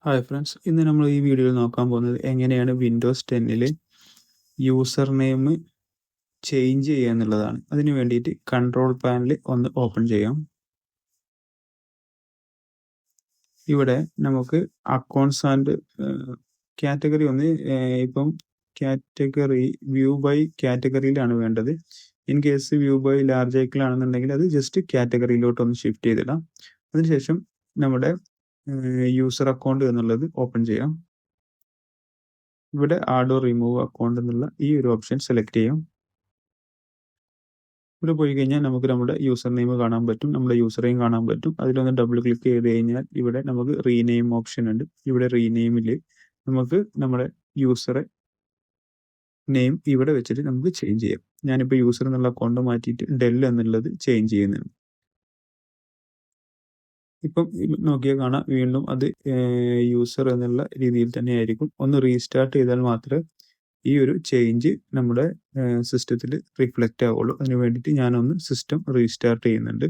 Hi friends, ഇന്ന് നമ്മൾ ഈ വീഡിയോയിൽ നോക്കാൻ പോകുന്നത് എങ്ങനെയാണ് വിൻഡോസ് 10ൽ യൂസർ നെയിം ചേഞ്ച് ചെയ്യുക എന്നുള്ളതാണ്. അതിന് വേണ്ടിയിട്ട് കൺട്രോൾ പാനൽ ഒന്ന് ഓപ്പൺ ചെയ്യാം. ഇവിടെ നമുക്ക് അക്കൗണ്ട്സ് ആൻഡ് കാറ്റഗറി ഒന്ന് ഇപ്പം കാറ്റഗറി വ്യൂ ബൈ കാറ്റഗറിയിലാണ് വേണ്ടത്. In case view by large ഐക്കണിലാണെന്നുണ്ടെങ്കിൽ അത് ജസ്റ്റ് കാറ്റഗറിയിലോട്ട് ഒന്ന് ഷിഫ്റ്റ് ചെയ്തിടാം. അതിനുശേഷം നമ്മുടെ യൂസർ അക്കൗണ്ട് എന്നുള്ളത് ഓപ്പൺ ചെയ്യാം. ഇവിടെ ആഡ് ഓർ റിമൂവ് അക്കൗണ്ട് എന്നുള്ള ഈ ഒരു ഓപ്ഷൻ സെലക്ട് ചെയ്യാം. ഇവിടെ പോയി കഴിഞ്ഞാൽ നമുക്ക് നമ്മുടെ യൂസർ നെയിം കാണാൻ പറ്റും, നമ്മുടെ യൂസറേയും കാണാൻ പറ്റും. അതിലൊന്ന് ഡബിൾ ക്ലിക്ക് ചെയ്ത് കഴിഞ്ഞാൽ ഇവിടെ നമുക്ക് റീനെയിം ഓപ്ഷൻ ഉണ്ട്. ഇവിടെ റീനെയിമിൽ നമുക്ക് നമ്മുടെ യൂസറെ നെയിം ഇവിടെ വെച്ചിട്ട് നമുക്ക് ചേഞ്ച് ചെയ്യാം. ഞാനിപ്പോൾ യൂസർ എന്നുള്ള അക്കൗണ്ട് മാറ്റിയിട്ട് ഡെൽ എന്നുള്ളത് ചേഞ്ച് ചെയ്യുന്നുണ്ട്. ഇപ്പം നോക്കിയാൽ കാണാം വീണ്ടും അത് യൂസർ എന്നുള്ള രീതിയിൽ തന്നെ ആയിരിക്കും. ഒന്ന് റീസ്റ്റാർട്ട് ചെയ്താൽ മാത്രമേ ഈ ഒരു ചേഞ്ച് നമ്മുടെ സിസ്റ്റത്തിൽ റിഫ്ലക്റ്റ് ആവുള്ളൂ. അതിന് വേണ്ടിയിട്ട് ഞാനൊന്ന് സിസ്റ്റം റീസ്റ്റാർട്ട് ചെയ്യുന്നുണ്ട്.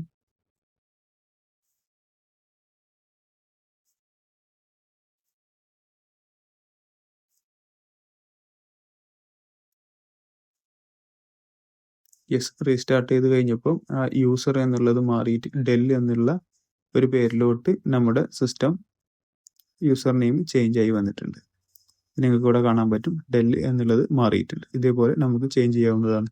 യെസ്, റീസ്റ്റാർട്ട് ചെയ്ത് കഴിഞ്ഞപ്പോൾ ആ യൂസർ എന്നുള്ളത് മാറിയിട്ട് ഡെൽ എന്നുള്ള ഒരു പേരിലോട്ട് നമ്മുടെ സിസ്റ്റം യൂസർ നെയിം ചേഞ്ച് ആയി വന്നിട്ടുണ്ട്. നിങ്ങൾക്ക് ഇവിടെ കാണാൻ പറ്റും ഡെൽ എന്നുള്ളത് മാറിയിട്ടുണ്ട്. ഇതേപോലെ നമുക്ക് ചേഞ്ച് ചെയ്യാവുന്നതാണ്.